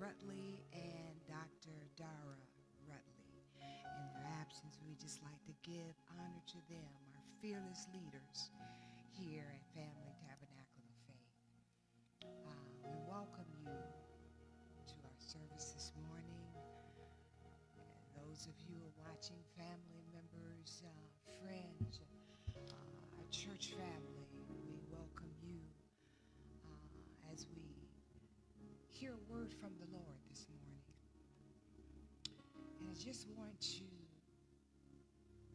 Rutley and Dr. Dara Rutley. In their absence, we just like to give honor to them, our fearless leaders here at Family Tabernacle of Faith. We welcome you to our service this morning. Those of you who are watching, family members, friends, our church family, we welcome you as we hear a word from the Lord this morning. And I just want to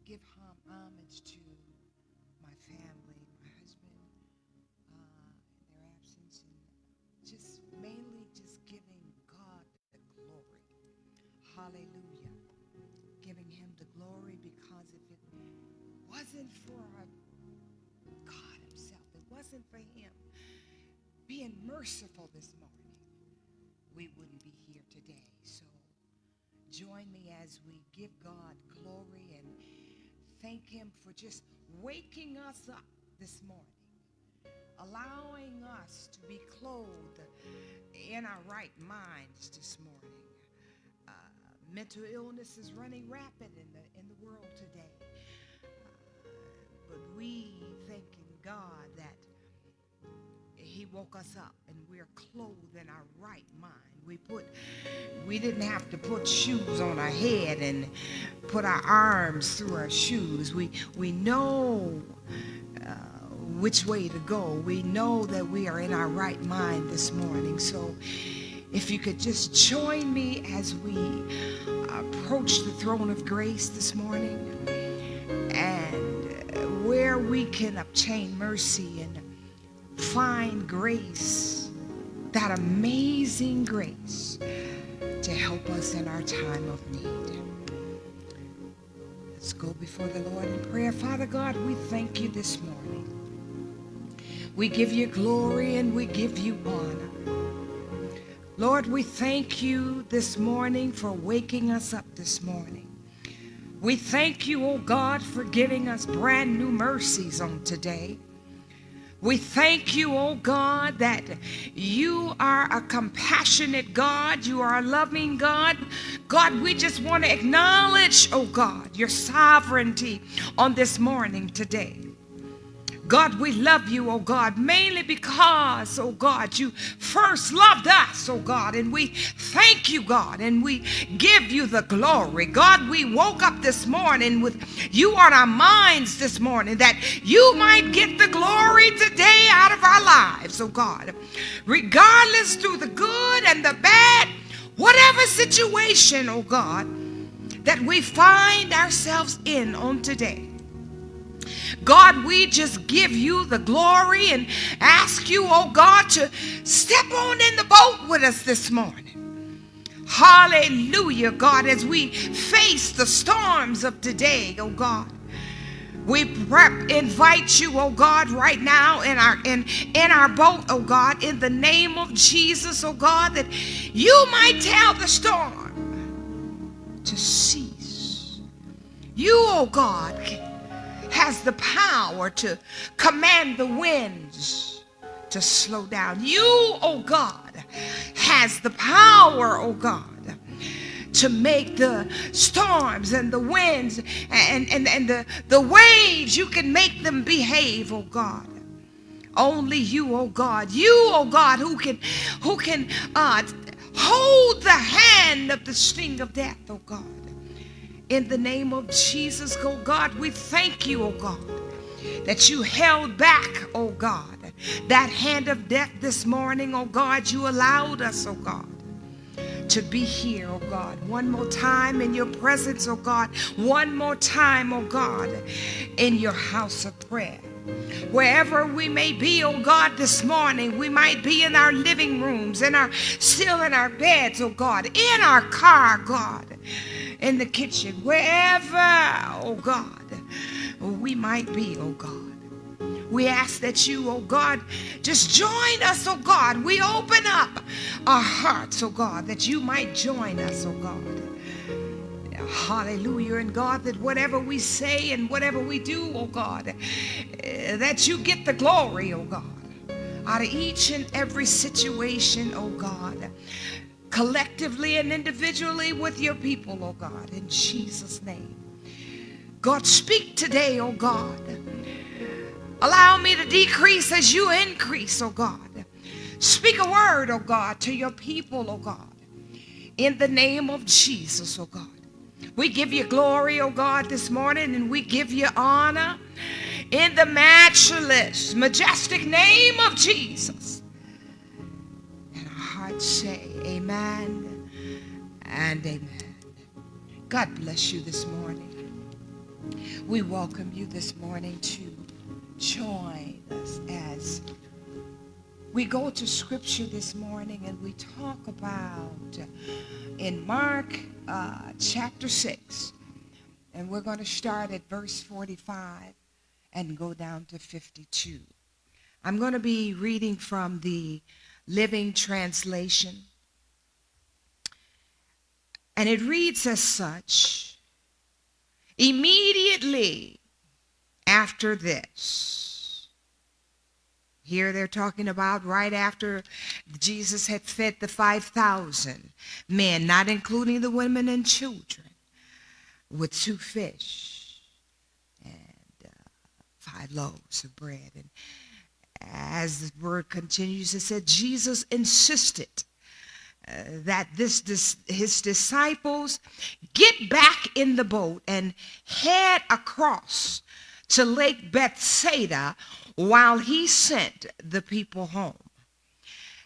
give homage to my family, my husband, in their absence, and just mainly just giving God the glory. Hallelujah. Giving him the glory, because if it wasn't for God himself, it wasn't for him being merciful this morning, we wouldn't be here today. So join me as we give God glory and thank him for just waking us up this morning, allowing us to be clothed in our right minds this morning. Mental illness is running rapid in the world today. But we thanking God that he woke us up and we're clothed in our right mind. We didn't have to put shoes on our head and put our arms through our shoes. We know which way to go. We know that we are in our right mind this morning. So if you could just join me as we approach the throne of grace this morning, and where we can obtain mercy and find grace, that amazing grace to help us in our time of need. Let's go before the Lord in prayer. Father God, we thank you this morning. We give you glory and we give you honor. Lord, we thank you this morning for waking us up this morning. We thank you, oh God, for giving us brand new mercies on today. We thank you, oh God, that you are a compassionate God. You are a loving God. God, we just want to acknowledge, oh God, your sovereignty on this morning today. God, we love you, oh God, mainly because, oh God, you first loved us, oh God, and we thank you, God, and we give you the glory. God, we woke up this morning with you on our minds this morning, that you might get the glory today out of our lives, oh God, regardless through the good and the bad, whatever situation, oh God, that we find ourselves in on today. God, we just give you the glory and ask you, oh God, to step on in the boat with us this morning. Hallelujah, God, as we face the storms of today, oh God. We invite you, oh God, right now in our boat, oh God, in the name of Jesus, oh God, that you might tell the storm to cease. You, oh God, has the power to command the winds to slow down. You, oh God, has the power, oh God, to make the storms and the winds and the waves, you can make them behave, oh God. Only you, oh God, who can hold the hand of the sting of death, oh God. In the name of Jesus, oh God, we thank you, oh God, that you held back, oh God, that hand of death this morning, oh God. You allowed us, oh God, to be here, oh God, one more time in your presence, oh God, one more time, oh God, in your house of prayer. Wherever we may be, oh God, this morning, we might be in our living rooms, still in our beds, oh God, in our car, God, in the kitchen, wherever, oh God, we might be, oh God. We ask that you, oh God, just join us, oh God. We open up our hearts, oh God, that you might join us, oh God. Hallelujah. And God, that whatever we say and whatever we do, oh God, that you get the glory, oh God, out of each and every situation, oh God. collectively and individually with your people, oh God, in Jesus' name. God, speak today, oh God. Allow me to decrease as you increase, oh God. Speak a word, oh God, to your people, oh God, in the name of Jesus, oh God. We give you glory, oh God, this morning, and we give you honor in the matchless, majestic name of Jesus. And our hearts say amen and amen. God bless you this morning. We welcome you this morning to join us as we go to scripture this morning, and we talk about in Mark chapter 6, and we're going to start at verse 45 and go down to 52. I'm going to be reading from the Living Translation, and it reads as such: immediately after this. Here they're talking about right after Jesus had fed the 5,000 men, not including the women and children, with 2 fish and 5 loaves of bread. And as the word continues, it said Jesus insisted that his disciples get back in the boat and head across to Lake Bethsaida while he sent the people home.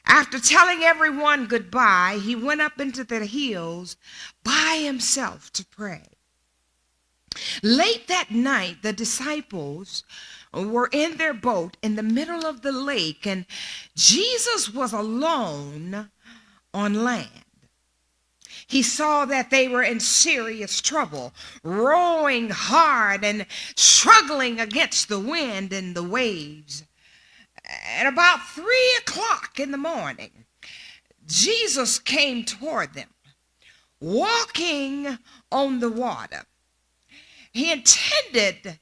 After telling everyone goodbye, he went up into the hills by himself to pray. Late that night, the disciples were in their boat in the middle of the lake, and Jesus was alone on land. He saw that they were in serious trouble, rowing hard and struggling against the wind and the waves. At about 3 o'clock in the morning, Jesus came toward them, walking on the water. He intended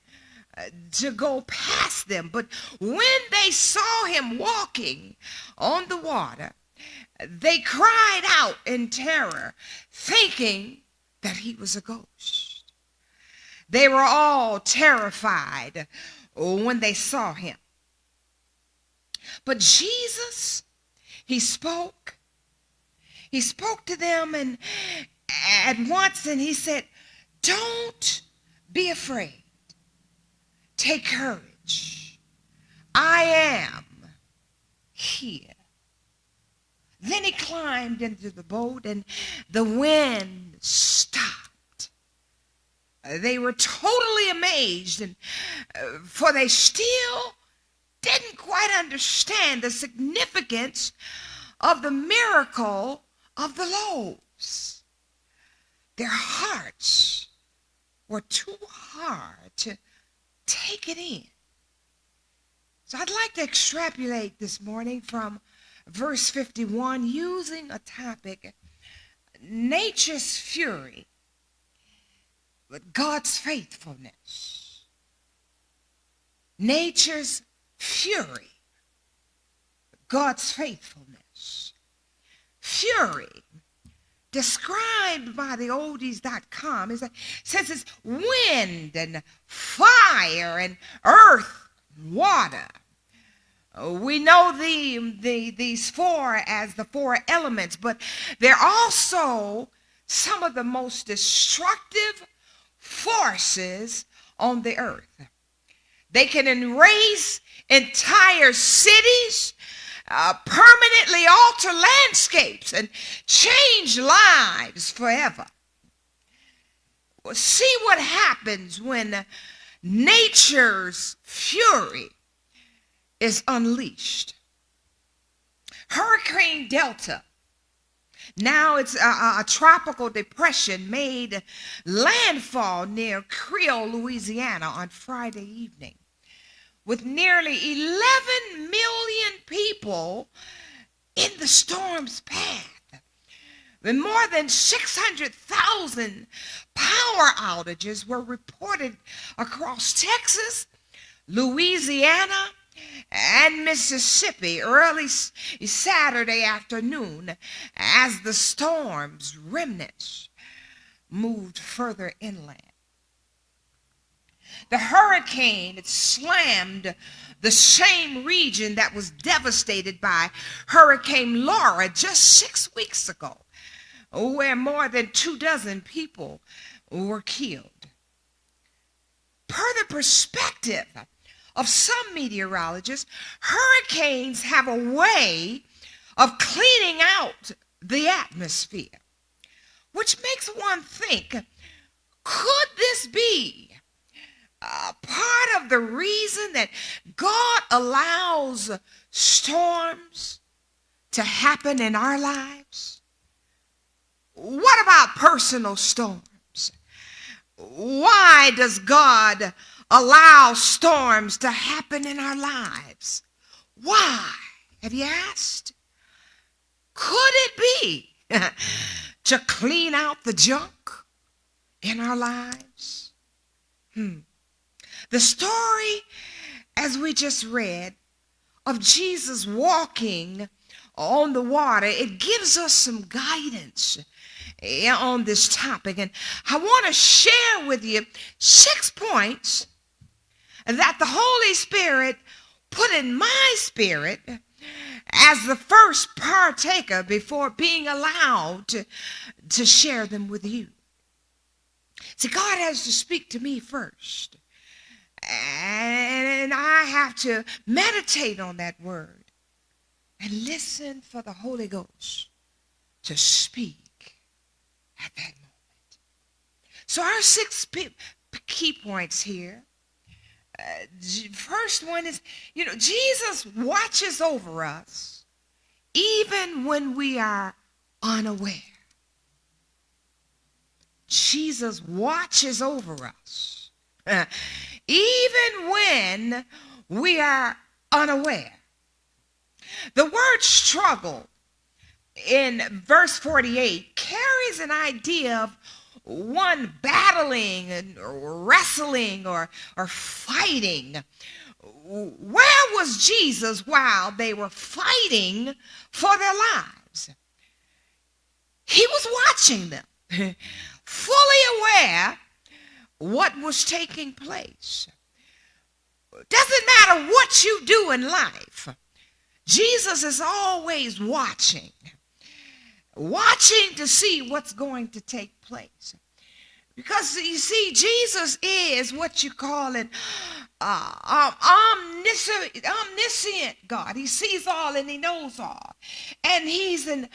to go past them, but when they saw him walking on the water, they cried out in terror, thinking that he was a ghost. They were all terrified when they saw him. But Jesus, he spoke to them and at once, and he said, "Don't be afraid. Take courage. I am here." Then he climbed into the boat, and the wind stopped. They were totally amazed, and for they still didn't quite understand the significance of the miracle of the loaves. Their hearts were too hard to take it in. So I'd like to extrapolate this morning from verse 51 using a topic, nature's fury, but God's faithfulness. Nature's fury, God's faithfulness. Fury, described by the oldies.com, says it's wind and fire and earth and water. We know these 4 as the 4 elements, but they're also some of the most destructive forces on the earth. They can erase entire cities, permanently alter landscapes, and change lives forever. Well, see what happens when nature's fury is unleashed. Hurricane Delta, now it's a tropical depression, made landfall near Creole, Louisiana on Friday evening, with nearly 11 million people in the storm's path. And more than 600,000 power outages were reported across Texas, Louisiana, and Mississippi early Saturday afternoon as the storm's remnants moved further inland. The hurricane, it slammed the same region that was devastated by Hurricane Laura just 6 weeks ago, where more than 24 people were killed. Per the perspective of some meteorologists, hurricanes have a way of cleaning out the atmosphere, which makes one think, could this be part of the reason that God allows storms to happen in our lives? What about personal storms? Why does God allow storms to happen in our lives? Why? Have you asked? Could it be to clean out the junk in our lives? The story, as we just read, of Jesus walking on the water, it gives us some guidance on this topic. And I want to share with you 6 points that the Holy Spirit put in my spirit as the first partaker before being allowed to share them with you. See, God has to speak to me first. And I have to meditate on that word and listen for the Holy Ghost to speak at that moment. So our 6 key points here. First one is, Jesus watches over us even when we are unaware. Jesus watches over us even when we are unaware. The word struggle in verse 48 carries an idea of one battling and wrestling or fighting. Where was Jesus while they were fighting for their lives? He was watching them, fully aware what was taking place. Doesn't matter what you do in life, Jesus is always watching to see what's going to take place. Because you see, Jesus is what you call an omniscient God. He sees all and he knows all. And he's an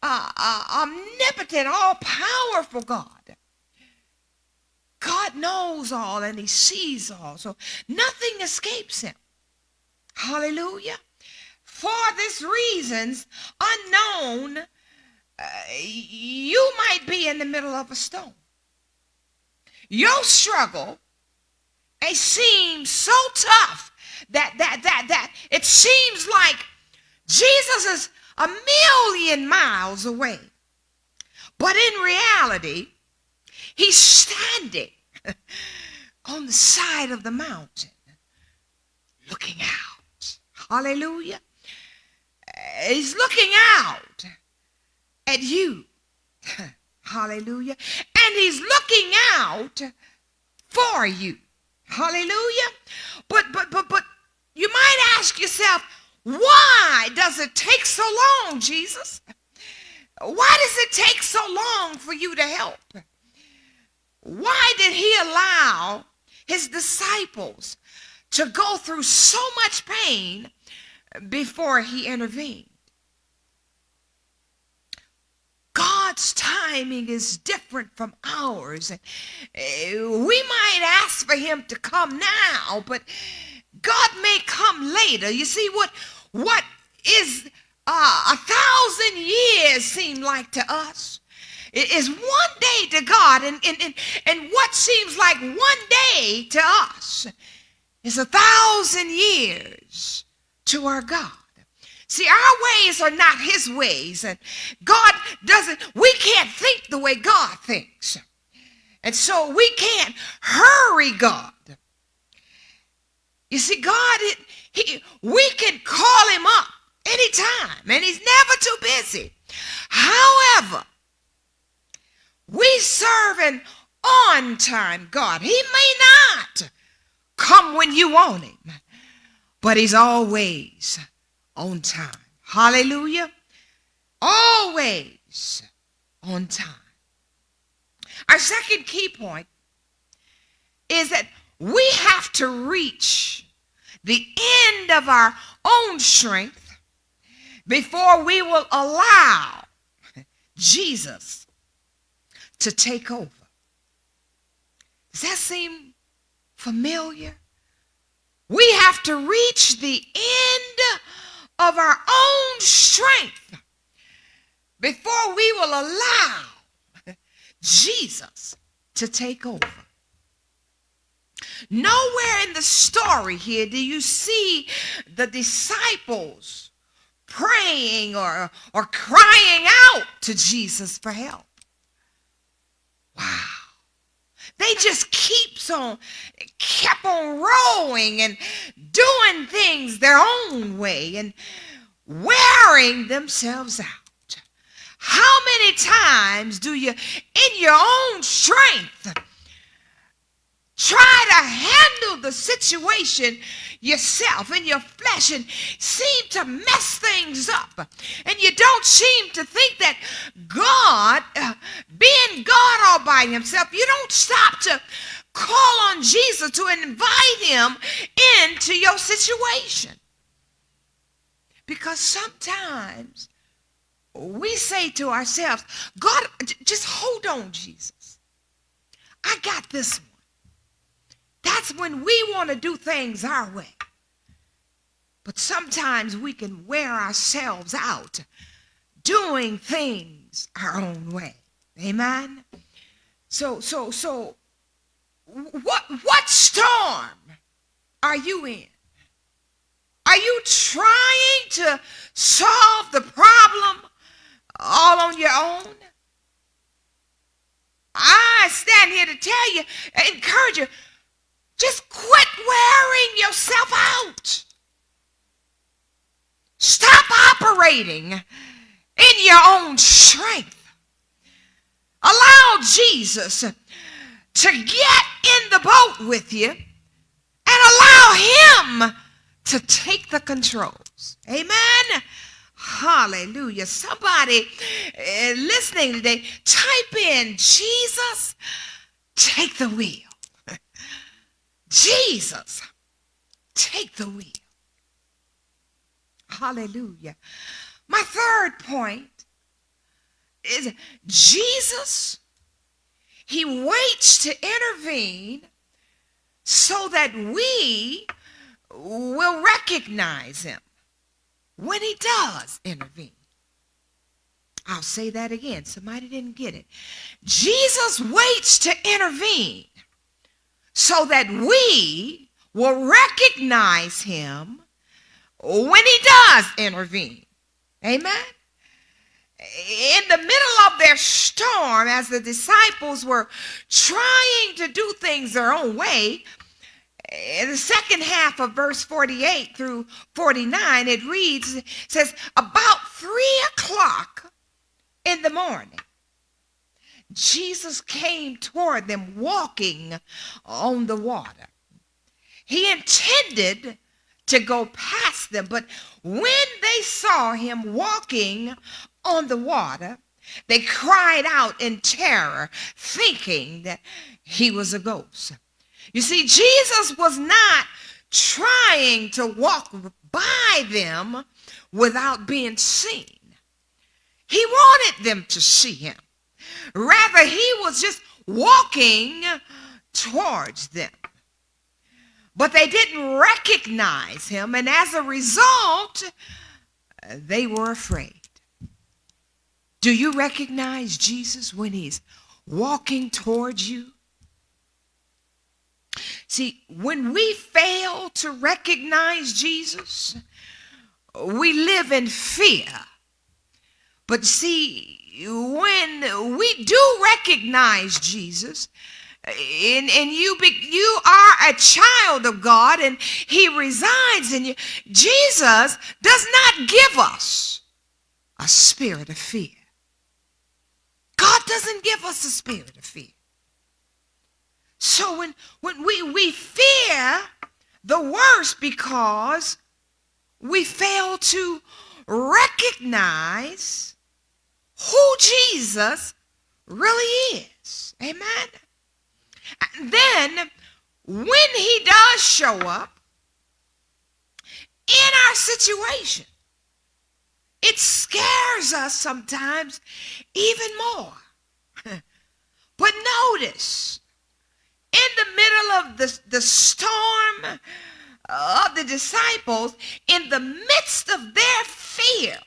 omnipotent, all-powerful God. God knows all and he sees all. So nothing escapes him. Hallelujah. For this reasons unknown, you might be in the middle of a storm. Your struggle, it seems so tough that it seems like Jesus is a million miles away. But in reality, he's standing on the side of the mountain, looking out. Hallelujah. He's looking out at you. Hallelujah. And he's looking out for you. Hallelujah. But you might ask yourself, why does it take so long, Jesus? Why does it take so long for you to help? Why did he allow his disciples to go through so much pain before he intervened? God's timing is different from ours. We might ask for him to come now, but God may come later. You see, what is 1,000 years seem like to us is one day to God, and what seems like one day to us is 1,000 years to our God. See, our ways are not his ways, and we can't think the way God thinks. And so we can't hurry God. You see, God, We can call him up anytime, and he's never too busy. However, we serve an on-time God. He may not come when you want him, but he's always on time. Hallelujah. Always on time. Our second key point is that we have to reach the end of our own strength before we will allow Jesus to take over. Does that seem familiar? We have to reach the end of our own strength before we will allow Jesus to take over. Nowhere in the story here do you see the disciples praying or crying out to Jesus for help. Wow. They just kept on rolling and doing things their own way and wearing themselves out. How many times do you, in your own strength, try to handle the situation yourself in your flesh and seem to mess things up? And you don't seem to think that God, being God all by himself, you don't stop to call on Jesus to invite him into your situation. Because sometimes we say to ourselves, God, just hold on, Jesus. I got this one. That's when we want to do things our way. But sometimes we can wear ourselves out doing things our own way. Amen? So what storm are you in? Are you trying to solve the problem all on your own? I stand here to tell you, encourage you, just quit wearing yourself out. Stop operating in your own strength. Allow Jesus to get in the boat with you and allow him to take the controls. Amen. Hallelujah. Somebody listening today, type in, Jesus, take the wheel. Jesus, take the wheel. Hallelujah. My third point is Jesus, he waits to intervene so that we will recognize him when he does intervene. I'll say that again. Somebody didn't get it. Jesus waits to intervene so that we will recognize him when he does intervene. Amen? In the middle of their storm, as the disciples were trying to do things their own way, in the second half of verse 48 through 49, it reads, it says, about 3 o'clock in the morning, Jesus came toward them walking on the water. He intended to go past them, but when they saw him walking on the water, they cried out in terror, thinking that he was a ghost. You see, Jesus was not trying to walk by them without being seen. He wanted them to see him. Rather, he was just walking towards them. But they didn't recognize him, and as a result, they were afraid. Do you recognize Jesus when he's walking towards you? See, when we fail to recognize Jesus, we live in fear. But see, when we do recognize Jesus, and you are a child of God, and he resides in you. Jesus does not give us a spirit of fear. God doesn't give us a spirit of fear. So when we fear the worst because we fail to recognize who Jesus really is. Amen. And then when he does show up in our situation, it scares us sometimes even more. But notice, in the middle of the storm of the disciples, in the midst of their fear,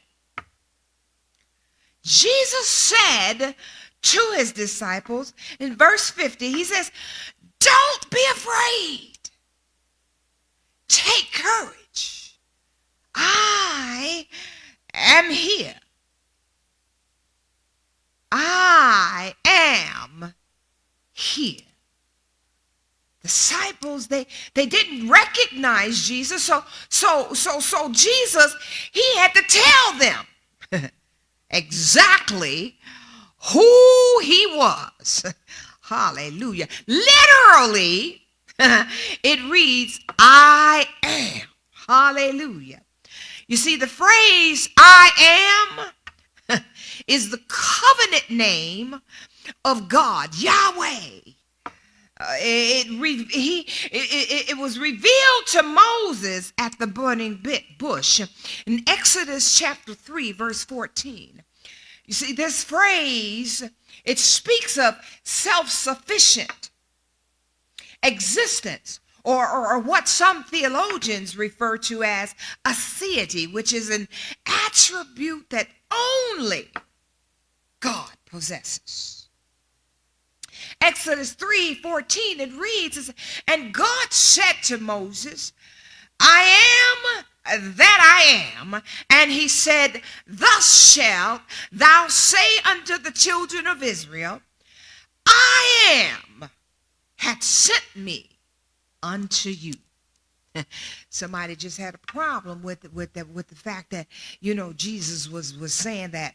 Jesus said to his disciples in verse 50, he says, "Don't be afraid. Take courage. I am here. I am here." Disciples, they didn't recognize Jesus, so Jesus, he had to tell them exactly who he was. Hallelujah. Literally, it reads, "I am." Hallelujah. You see, the phrase "I am" is the covenant name of God, Yahweh. It was revealed to Moses at the burning bush in Exodus chapter 3, verse 14. You see, this phrase, it speaks of self-sufficient existence, or what some theologians refer to as aseity, which is an attribute that only God possesses. Exodus 3:14, it reads, "And God said to Moses, I am that I am. And he said, Thus shalt thou say unto the children of Israel, I am hath sent me unto you." Somebody just had a problem with the fact that, Jesus was saying that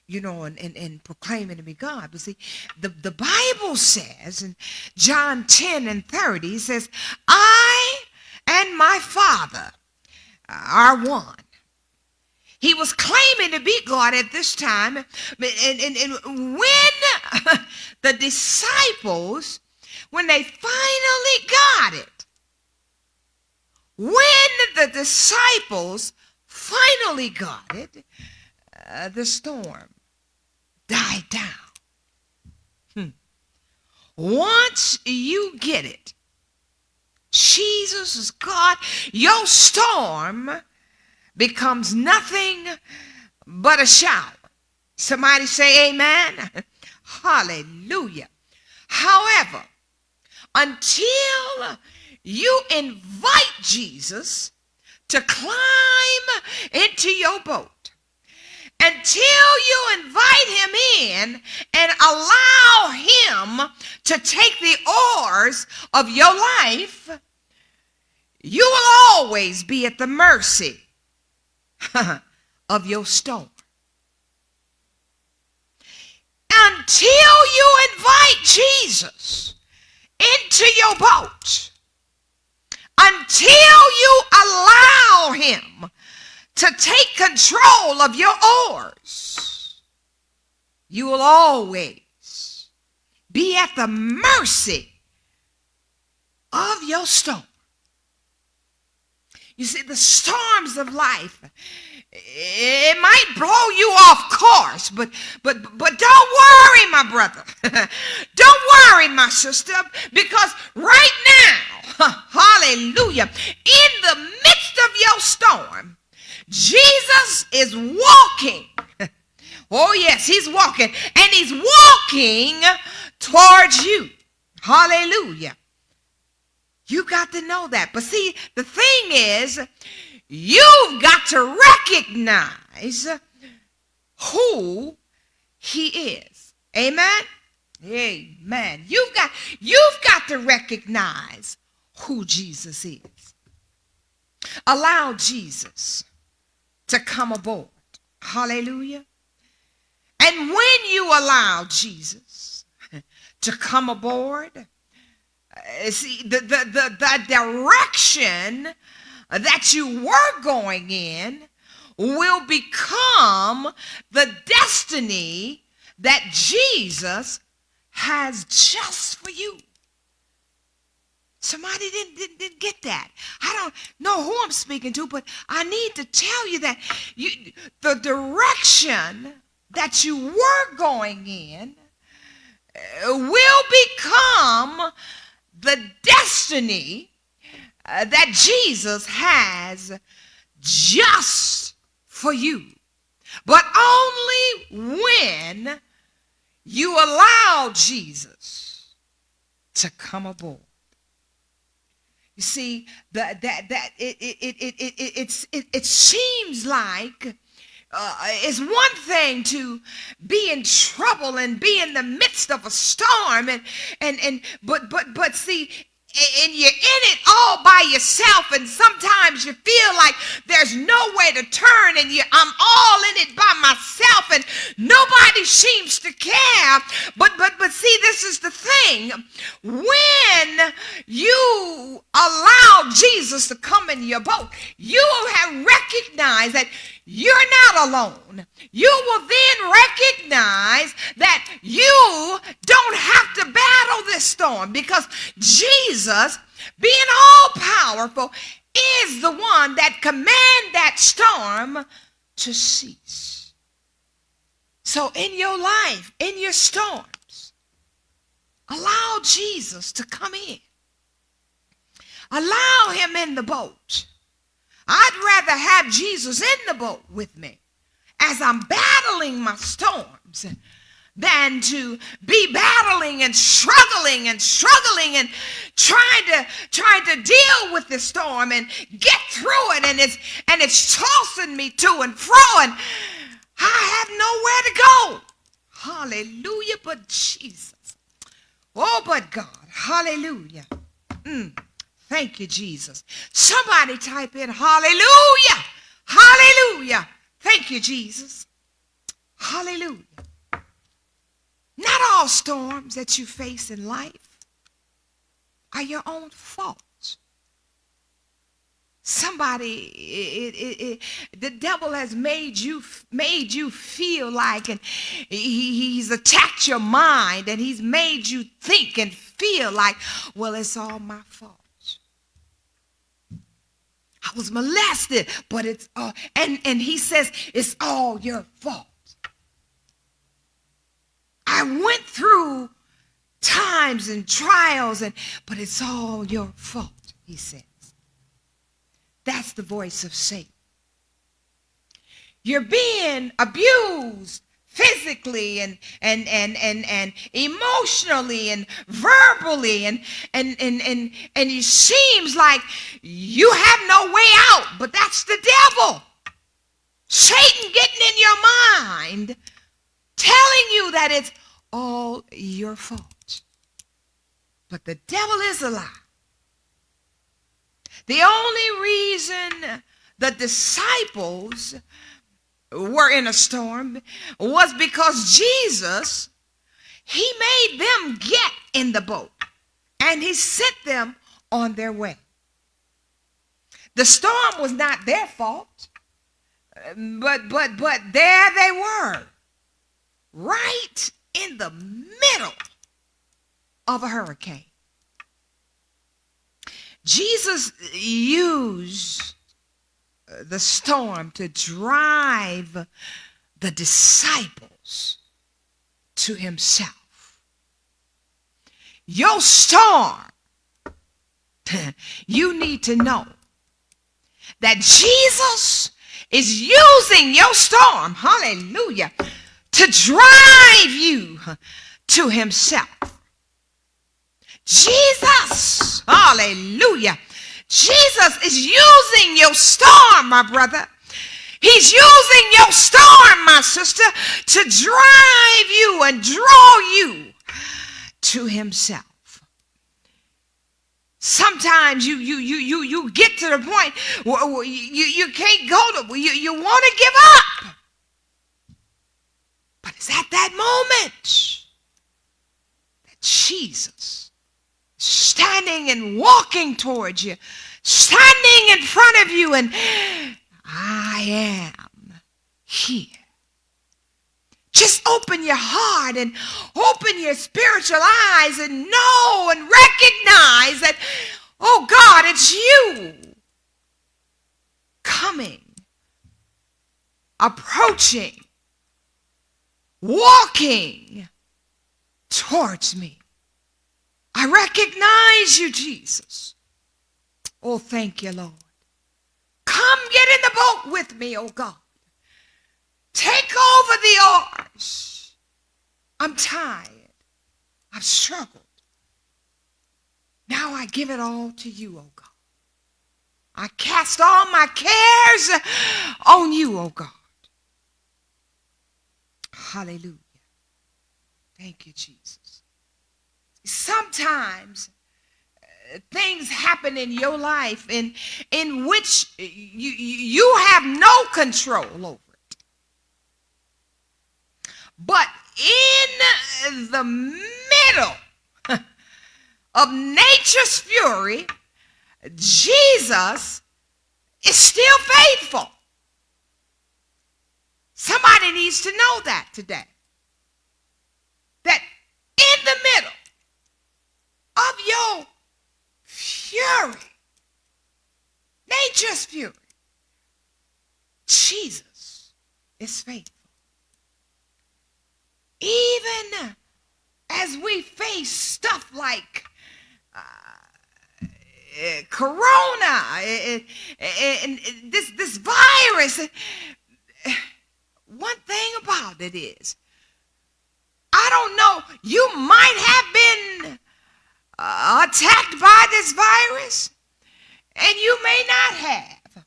and proclaiming to be God. But see, the Bible says in John 10:30, it says, "I and my Father are one." He was claiming to be God at this time, and when the disciples, when they finally got it, the storm died down. Once you get it, Jesus is God, your storm becomes nothing but a shower. Somebody say amen. Hallelujah. However, until you invite Jesus to climb into your boat, until you invite him in and allow him to take the oars of your life, you will always be at the mercy of your storm. Until you invite Jesus into your boat, until you allow him to take control of your oars, you will always be at the mercy of your storm. You see, the storms of life, it might blow you off course, but don't worry, my brother. Don't worry, my sister, because right now, hallelujah, in the midst of your storm, Jesus is walking. Oh yes, he's walking, and he's walking towards you. Hallelujah. You got to know that. But see, the thing is, you've got to recognize who he is. Amen? Amen. You've got to recognize who Jesus is. Allow Jesus to come aboard. Hallelujah. And when you allow Jesus to come aboard, see, the direction that you were going in will become the destiny that Jesus has just for you. Somebody didn't get that. I don't know who I'm speaking to, but I need to tell you that the direction that you were going in will become the destiny that Jesus has just for you. But only when you allow Jesus to come aboard. You see, it seems like it's one thing to be in trouble and be in the midst of a storm, but see, and you're in it all by yourself, and sometimes you feel like there's no way to turn, and I'm all in it by myself, and nobody seems to care. But see, this is the thing. When you allow Jesus to come in your boat, you will have recognized that you're not alone. You will then recognize that you don't have to battle this storm, because Jesus, being all powerful, is the one that commands that storm to cease. So in your life, in your storms, allow Jesus to come in. Allow him in the boat. I'd rather have Jesus in the boat with me as I'm battling my storms than to be battling and struggling and trying to deal with the storm and get through it, and it's tossing me to and fro, and I have nowhere to go. Hallelujah, but Jesus. Oh, but God. Hallelujah. Thank you, Jesus. Somebody type in hallelujah. Hallelujah. Thank you, Jesus. Hallelujah. Not all storms that you face in life are your own fault. Somebody, the devil has made you feel like, and he's attacked your mind, and he's made you think and feel like, well, it's all my fault. I was molested, but it's all, and he says it's all your fault. I went through times and trials, but it's all your fault, he says. That's the voice of Satan. You're being abused physically and emotionally and verbally, and it seems like you have no way out, but that's the devil. Satan getting in your mind, telling you that it's all your fault. But the devil is a lie. The only reason the disciples were in a storm was because Jesus, he made them get in the boat, and he sent them on their way. The storm was not their fault, but there they were, right in the middle of a hurricane. Jesus used the storm to drive the disciples to himself. Your storm, you need to know that Jesus is using your storm, hallelujah, to drive you to himself. Jesus, hallelujah. Jesus is using your storm, my brother. He's using your storm, my sister, to drive you and draw you to himself. Sometimes you get to the point where you can't go to, you want to give up. But it's at that moment that Jesus is standing and walking towards you, standing in front of you, and I am here. Just open your heart and open your spiritual eyes and know and recognize that, oh God, it's you coming, approaching, walking towards me. I recognize you, Jesus. Oh, thank you, Lord. Come get in the boat with me, oh God. Take over the oars. I'm tired. I've struggled. Now I give it all to you, oh God. I cast all my cares on you, oh God. Hallelujah. Thank you, Jesus. Sometimes things happen in your life in which you have no control over. But in the middle of nature's fury, Jesus is still faithful. Somebody needs to know that today. That in the middle of your fury, nature's fury, Jesus is faithful. Even as we face stuff like corona and this virus, one thing about it is, I don't know, you might have been attacked by this virus, and you may not have.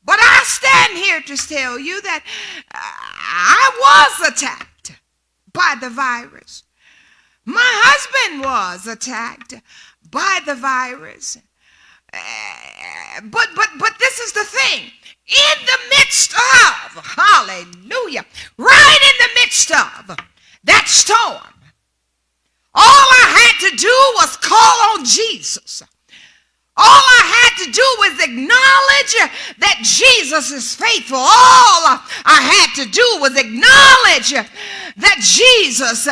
But I stand here to tell you that I was attacked by the virus. My husband was attacked by the virus. But this is the thing. In the midst of, hallelujah, right in the midst of that storm, all I had to do was call on Jesus. All I had to do was acknowledge that Jesus is faithful. All I had to do was acknowledge that Jesus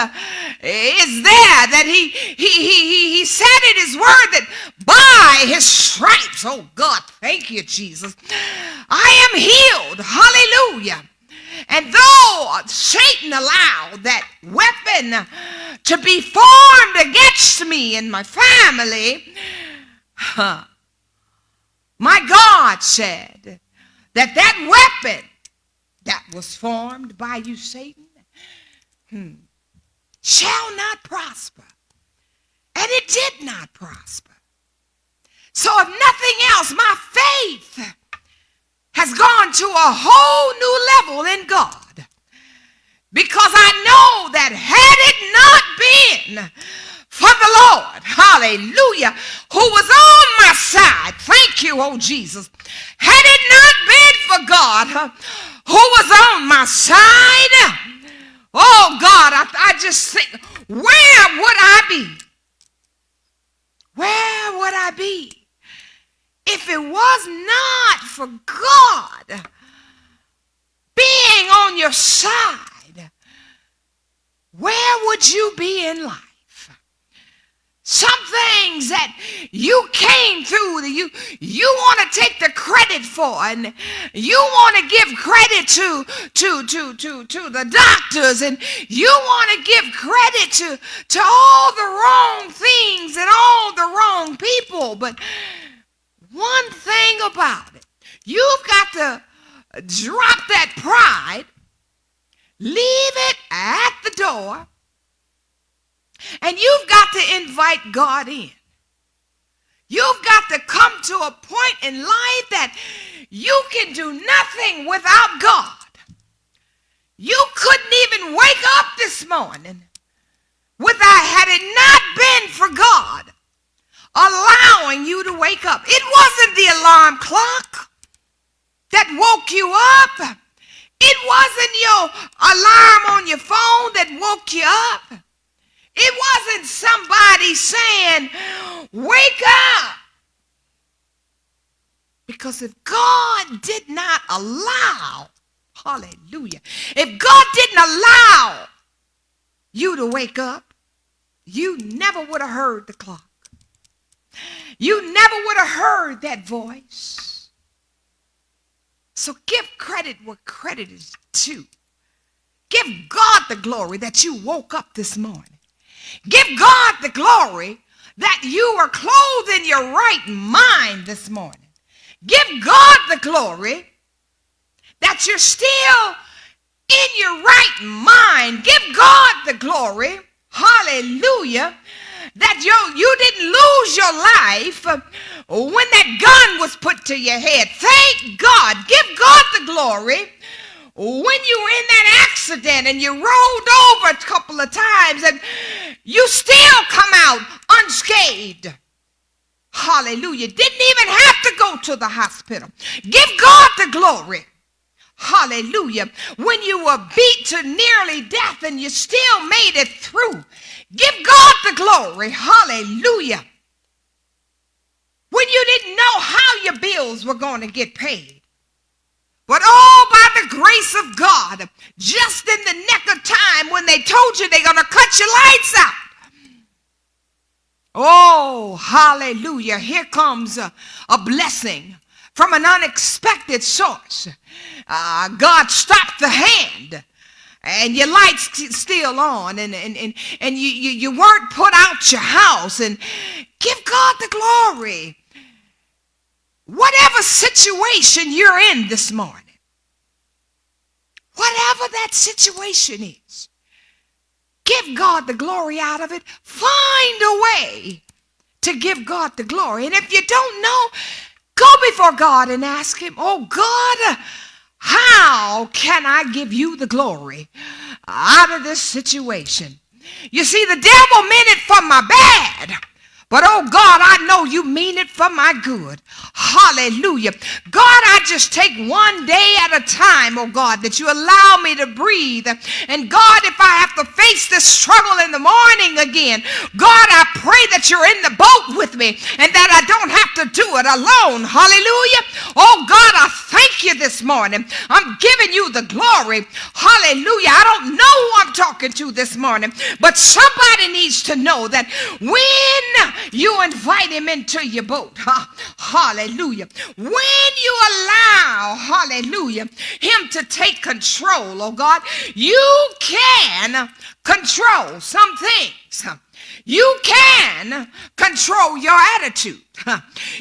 is there, that he said in his word that by his stripes, oh God, thank you, Jesus, I am healed. Hallelujah. And though Satan allowed that weapon to be formed against me and my family, my God said that weapon that was formed by you, Satan, shall not prosper. And it did not prosper. So if nothing else, my faith has gone to a whole new level in God. Because I know that had it not been for the Lord, hallelujah, who was on my side, thank you, oh Jesus, had it not been for God who was on my side, oh God, I just think, where would I be? Where would I be if it was not for God being on your side? Where would you be in life? Some things that you came through that you want to take the credit for, and you want to give credit to the doctors, and you want to give credit to all the wrong things and all the wrong people. But one thing about it, you've got to drop that pride, leave it at the door, and you've got to invite God in. You've got to come to a point in life that you can do nothing without God. You couldn't even wake up this morning Had it not been for God allowing you to wake up. It wasn't the alarm clock that woke you up. It wasn't your alarm on your phone that woke you up. It wasn't somebody saying, wake up. Because if God did not allow, hallelujah, if God didn't allow you to wake up, you never would have heard the clock. You never would have heard that voice. So give credit where credit is due. Give God the glory that you woke up this morning. Give God the glory that you were clothed in your right mind this morning. Give God the glory that you're still in your right mind. Give God the glory, hallelujah, that you didn't lose your life when that gun was put to your head. Thank God. Give God the glory when you were in that accident and you rolled over a couple of times and you still come out unscathed. Hallelujah. Didn't even have to go to the hospital. Give God the glory. Hallelujah. When you were beat to nearly death and you still made it through. Give God the glory. Hallelujah. When you didn't know how your bills were going to get paid. But oh, by the grace of God, just in the nick of time when they told you they're going to cut your lights out. Oh, hallelujah. Here comes a blessing from an unexpected source. God stopped the hand and your lights still on and you weren't put out your house. And give God the glory. Whatever situation you're in this morning, whatever that situation is, give God the glory out of it. Find a way to give God the glory. And if you don't know, go before God and ask him, oh God, how can I give you the glory out of this situation? You see, the devil meant it for my bad. But, oh, God, I know you mean it for my good. Hallelujah. God, I just take one day at a time, oh, God, that you allow me to breathe. And, God, if I have to face this struggle in the morning again, God, I pray that you're in the boat with me and that I don't have to do it alone. Hallelujah. Oh, God, I thank you this morning. I'm giving you the glory. Hallelujah. I don't know who I'm talking to this morning, but somebody needs to know that when you invite him into your boat. Hallelujah. When you allow, hallelujah, him to take control, oh God, you can control some things. You can control your attitude.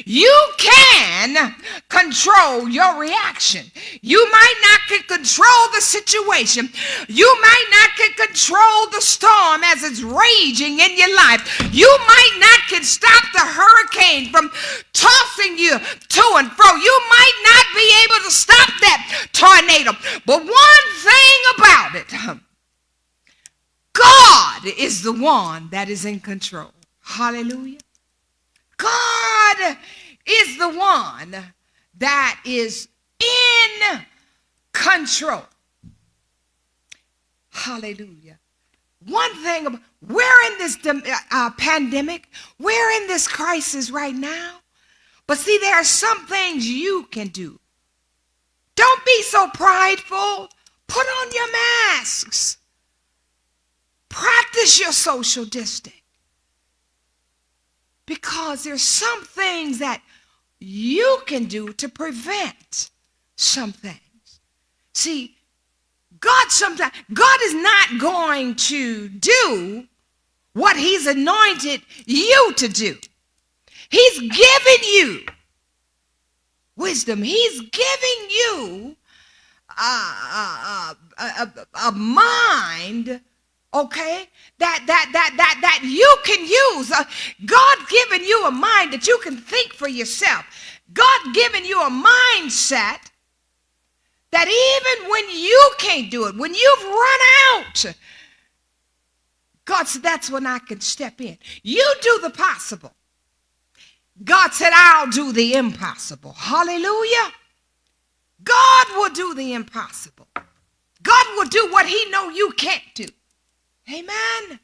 You can control your reaction. You might not can control the situation. You might not can control the storm as it's raging in your life. You might not can stop the hurricane from tossing you to and fro. You might not be able to stop that tornado. But one thing about it, God is the one that is in control. Hallelujah. God is the one that is in control. Hallelujah. One thing, we're in this pandemic, we're in this crisis right now. But see, there are some things you can do. Don't be so prideful. Put on your masks. Practice your social distancing. Because there's some things that you can do to prevent some things. See, God is not going to do what he's anointed you to do. He's giving you wisdom. He's giving you a mind, okay, that you can use. God given you a mind that you can think for yourself. God given you a mindset that even when you can't do it, when you've run out, God said, that's when I can step in. You do the possible. God said, I'll do the impossible. Hallelujah. God will do the impossible. God will do what he know you can't do. Amen.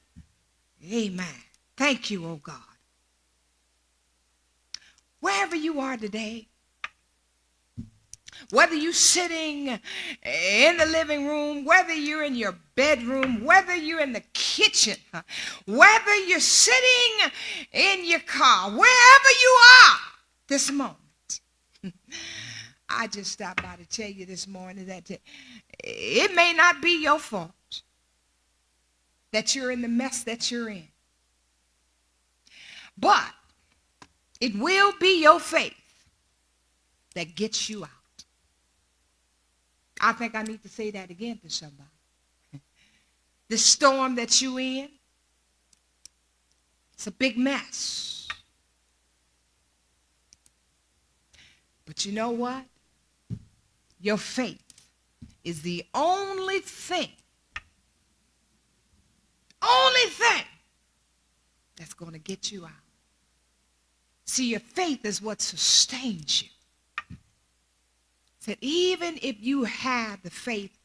Amen. Thank you, oh God. Wherever you are today, whether you're sitting in the living room, whether you're in your bedroom, whether you're in the kitchen, whether you're sitting in your car, wherever you are this moment, I just stopped by to tell you this morning that it may not be your fault that you're in the mess that you're in, but it will be your faith that gets you out. I think I need to say that again to somebody. The storm that you're in, it's a big mess. But you know what? Your faith is the only thing that's going to get you out. See, your faith is what sustains you. That even if you have the faith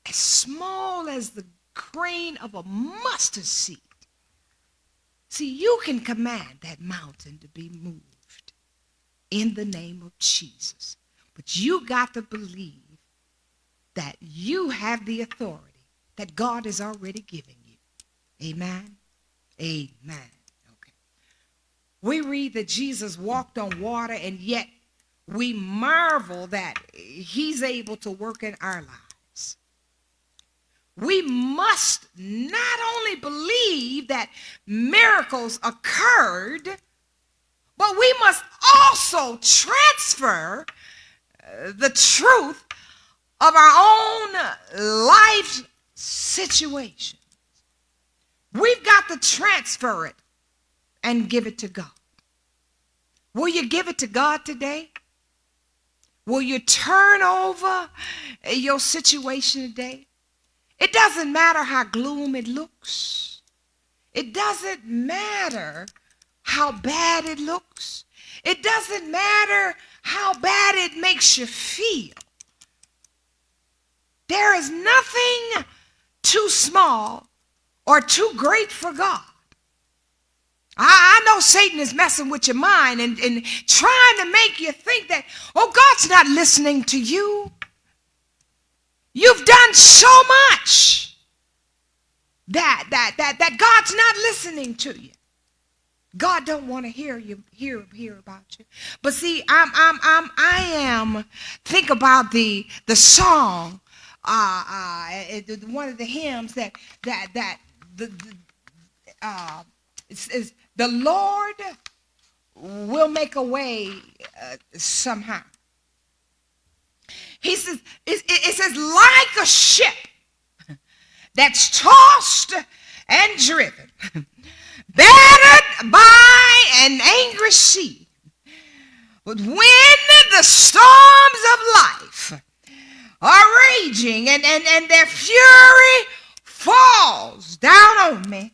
as small as the grain of a mustard seed, see, you can command that mountain to be moved in the name of Jesus. But you got to believe that you have the authority that God has already given you. Amen? Amen. Okay. We read that Jesus walked on water, and yet we marvel that he's able to work in our lives. We must not only believe that miracles occurred, but we must also transfer the truth of our own life situation. We've got to transfer it and give it to God. Will you give it to God today? Will you turn over your situation today? It doesn't matter how gloom it looks. It doesn't matter how bad it looks. It doesn't matter how bad it makes you feel. There is nothing too small or too great for God. I know Satan is messing with your mind and trying to make you think that, oh, God's not listening to you. You've done so much that God's not listening to you. God don't want to hear about you. But see, think about the song, one of the hymns that is the Lord will make a way somehow. He says, it says, like a ship that's tossed and driven, battered by an angry sea. But when the storms of life are raging and their fury falls down on me,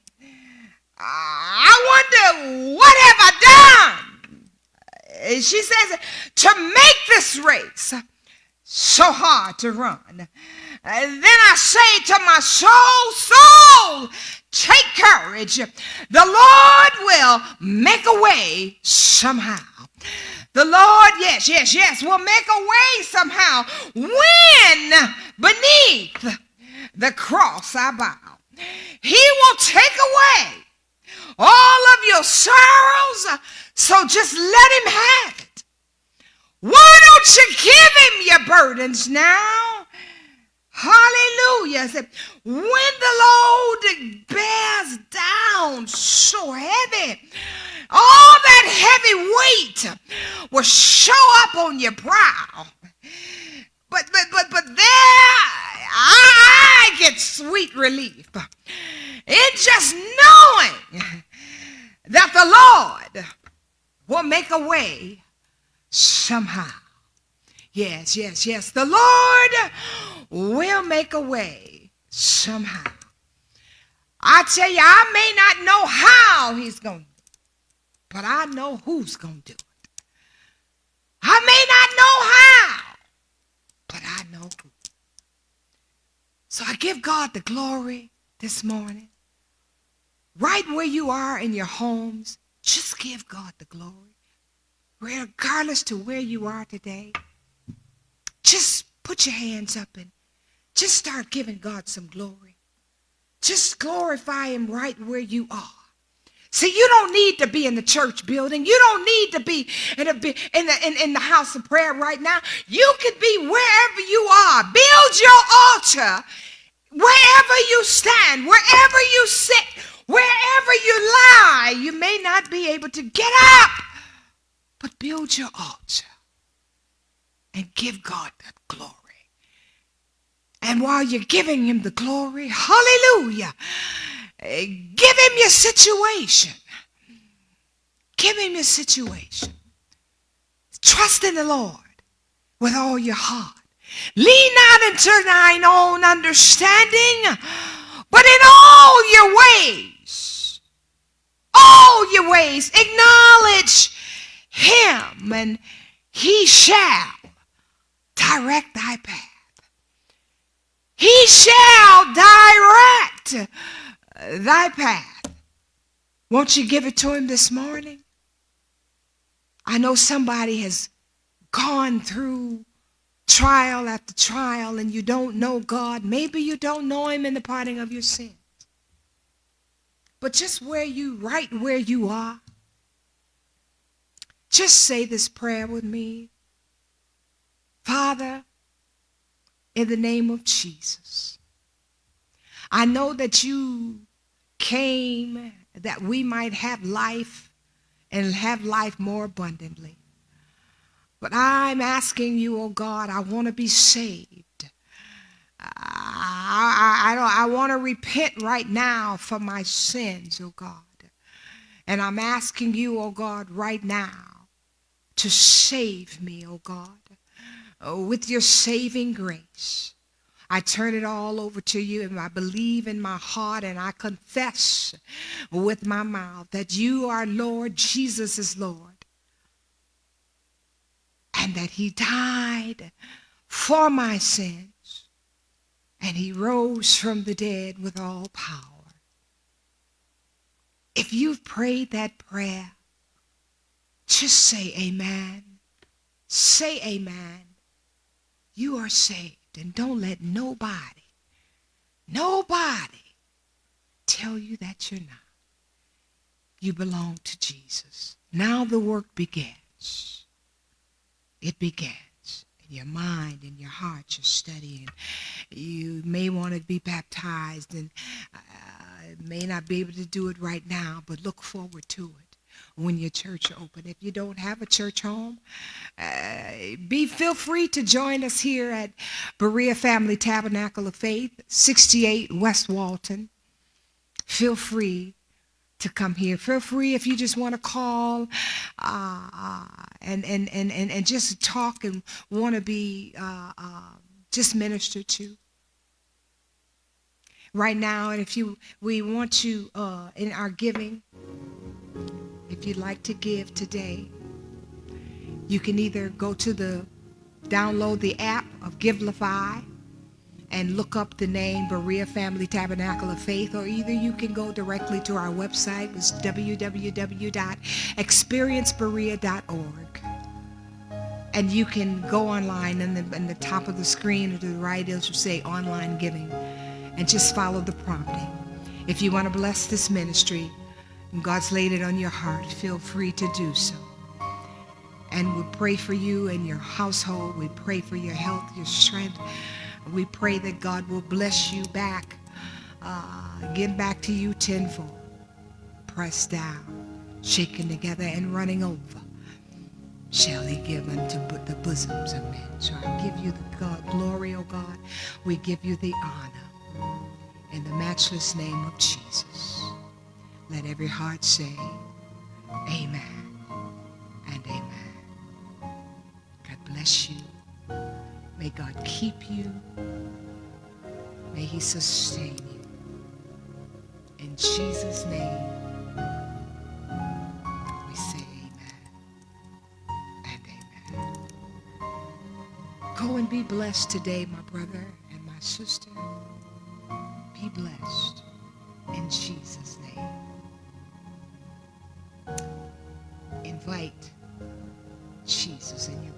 I wonder, what have I done? She says, to make this race so hard to run. And then I say to my soul, take courage. The Lord will make a way somehow. The Lord, yes, will make a way somehow when beneath the cross I bow. He will take away all of your sorrows, so just let him have it. Why don't you give him your burdens now? Hallelujah. When the load bears down so heavy, all that heavy weight will show up on your brow. But there I get sweet relief in just knowing that the Lord will make a way somehow. Yes. The Lord will make a way somehow. I tell you, I may not know how he's going to do it, but I know who's going to do it. I may not know how, but I know who. So I give God the glory this morning. Right where you are in your homes, just give God the glory. Regardless to where you are today, just put your hands up and just start giving God some glory. Just glorify him right where you are. See, you don't need to be in the church building. You don't need to be in the house of prayer right now. You could be wherever you are. Build your altar wherever you stand, wherever you sit, wherever you lie. You may not be able to get up, but build your altar and give God that glory. And while you're giving him the glory, hallelujah, give him your situation. Give him your situation. Trust in the Lord with all your heart. Lean not into thine own understanding, but in all your ways, acknowledge him, and he shall direct thy path. He shall direct thy path. Won't you give it to him this morning? I know somebody has gone through trial after trial and you don't know God. Maybe you don't know him in the parting of your sins. But just right where you are, just say this prayer with me. Father, in the name of Jesus, I know that you came that we might have life and have life more abundantly. But I'm asking you, oh God, I want to be saved. I want to repent right now for my sins, oh God. And I'm asking you, oh God, right now to save me, oh God, with your saving grace. I turn it all over to you, and I believe in my heart and I confess with my mouth that you are Lord, Jesus is Lord, and that he died for my sins and he rose from the dead with all power. If you've prayed that prayer, just say amen. Say amen. You are saved, and don't let nobody tell you that you're not. You belong to Jesus. Now the work begins. It begins in your mind, in your heart. You're studying. You may want to be baptized and may not be able to do it right now, but look forward to it when your church opens. If you don't have a church home, feel free to join us here at Berea Family Tabernacle of Faith, 68 West Walton. Feel free to come here. Feel free if you just want to call and just talk and want to be just ministered to. Right now, and we want to, in our giving, if you'd like to give today, you can either download the app of Givelify and look up the name Berea Family Tabernacle of Faith, or either you can go directly to our website, which is www.experienceberea.org. And you can go online, and in the top of the screen or to the right, it'll say online giving, and just follow the prompting. If you want to bless this ministry and God's laid it on your heart, feel free to do so. And we pray for you and your household. We pray for your health, your strength. We pray that God will bless you back, give back to you tenfold, pressed down, shaken together, and running over. Shall he give unto the bosoms of men. So I give you the glory, O God. We give you the honor in the matchless name of Jesus. Let every heart say amen and amen. God bless you. May God keep you. May he sustain you. In Jesus' name, we say amen and amen. Go and be blessed today, my brother and my sister. Be blessed in Jesus' name. Invite Jesus in your